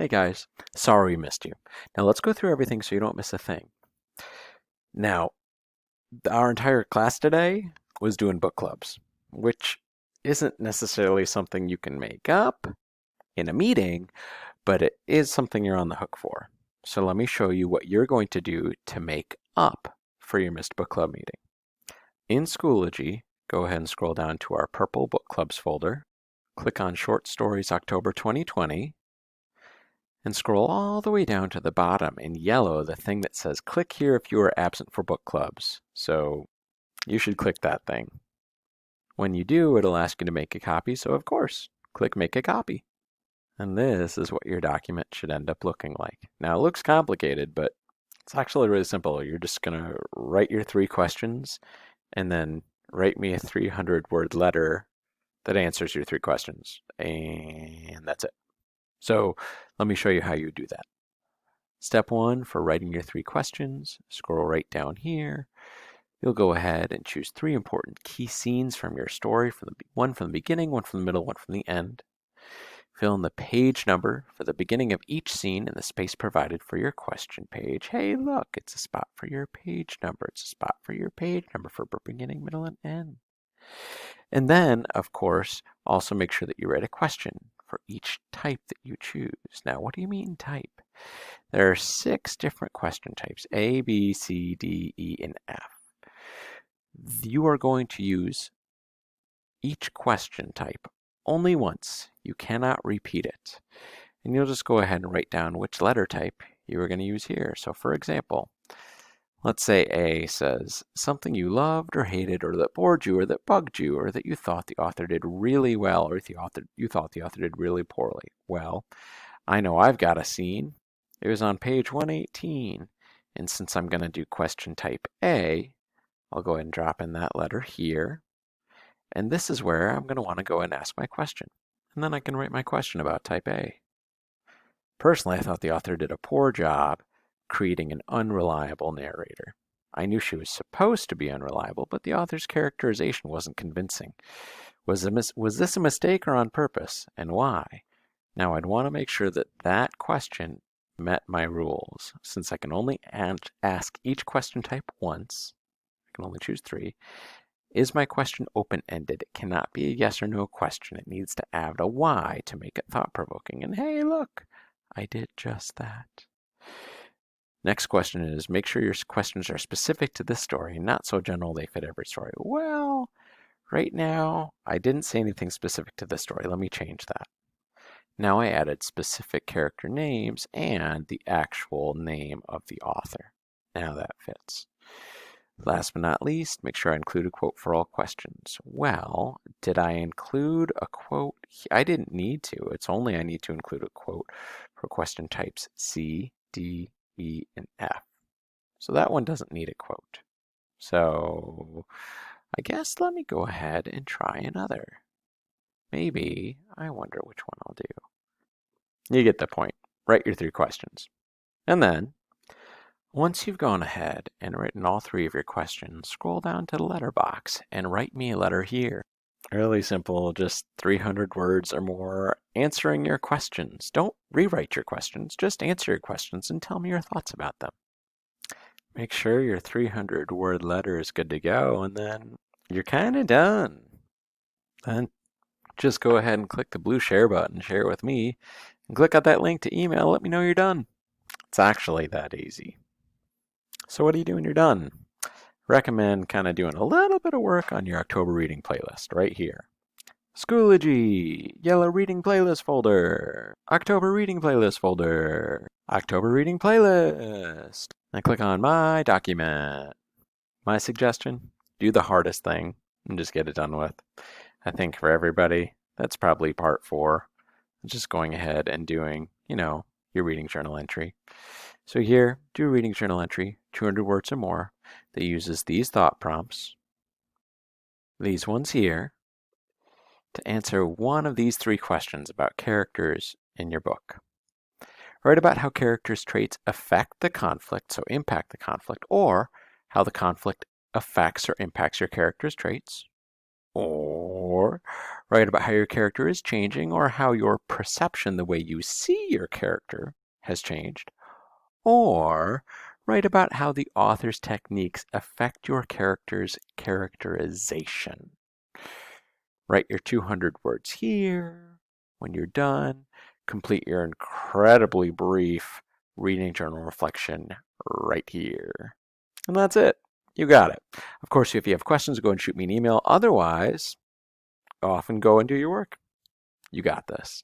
Hey guys, sorry we missed you. Now let's go through everything so you don't miss a thing. Now, our entire class today was doing book clubs, which isn't necessarily something you can make up in a meeting, but it is something you're on the hook for. So let me show you what you're going to do to make up for your missed book club meeting. In Schoology, go ahead and scroll down to our purple book clubs folder, click on Short Stories October 2020, and scroll all the way down to the bottom in yellow, the thing that says click here if you are absent for book clubs. So you should click that thing. When you do, it'll ask you to make a copy, so of course, click make a copy. And this is what your document should end up looking like. Now it looks complicated, but it's actually really simple. You're just gonna write your 3 questions and then write me a 300-word letter that answers your 3 questions. And that's it. So let me show you how you do that. Step 1, for writing your 3 questions, scroll right down here. You'll go ahead and choose 3 important key scenes from your story, one from the beginning, one from the middle, one from the end. Fill in the page number for the beginning of each scene in the space provided for your question page. Hey, look, it's a spot for your page number. It's a spot for your page number for beginning, middle, and end. And then, of course, also make sure that you write a question for each type that you choose. Now, what do you mean type? There are 6 different question types, A, B, C, D, E, and F. You are going to use each question type only once. You cannot repeat it. And you'll just go ahead and write down which letter type you are going to use here. So for example, let's say A says something you loved or hated or that bored you or that bugged you or that you thought the author did really well or you thought the author did really poorly. Well, I know I've got a scene. It was on page 118. And since I'm going to do question type A, I'll go ahead and drop in that letter here. And this is where I'm going to want to go and ask my question. And then I can write my question about type A. Personally, I thought the author did a poor job creating an unreliable narrator. I knew she was supposed to be unreliable, but the author's characterization wasn't convincing. Was this a mistake or on purpose, and why? Now, I'd want to make sure that that question met my rules. Since I can only ask each question type once, I can only choose 3. Is my question open-ended? It cannot be a yes or no question. It needs to add a why to make it thought-provoking. And hey, look, I did just that. Next question is, make sure your questions are specific to this story and not so general they fit every story. Well, right now, I didn't say anything specific to this story. Let me change that. Now I added specific character names and the actual name of the author. Now that fits. Last but not least, make sure I include a quote for all questions. Well, did I include a quote? I didn't need to. It's only I need to include a quote for question types C, D, E, and F. So that one doesn't need a quote. So I guess let me go ahead and try another. Maybe, I wonder which one I'll do. You get the point. Write your 3 questions. And then, once you've gone ahead and written all 3 of your questions, scroll down to the letter box and write me a letter here. Really simple, just 300 words or more answering your questions. Don't rewrite your questions, just answer your questions and tell me your thoughts about them. Make sure your 300-word letter is good to go, and then you're kind of done. Then just go ahead and click the blue share button, share it with me, and click on that link to email, let me know you're done. It's actually that easy. So what do you do when you're done? Recommend kind of doing a little bit of work on your October reading playlist right here. Schoology, yellow reading playlist folder, October reading playlist folder, October reading playlist. And click on my document. My suggestion, do the hardest thing and just get it done with. I think for everybody, that's probably part 4. Just going ahead and doing, your reading journal entry. So here, do a reading journal entry, 200 words or more, that uses these thought prompts, these ones here, to answer one of these 3 questions about characters in your book. Write about how characters' traits affect the conflict, so impact the conflict, or how the conflict affects or impacts your character's traits. Or Write about how your character is changing or how your perception, the way you see your character, has changed. Or write about how the author's techniques affect your character's characterization. Write your 200 words here. When you're done, complete your incredibly brief reading journal reflection right here. And that's it. You got it. Of course, if you have questions, go and shoot me an email. Otherwise, go off and go and do your work. You got this.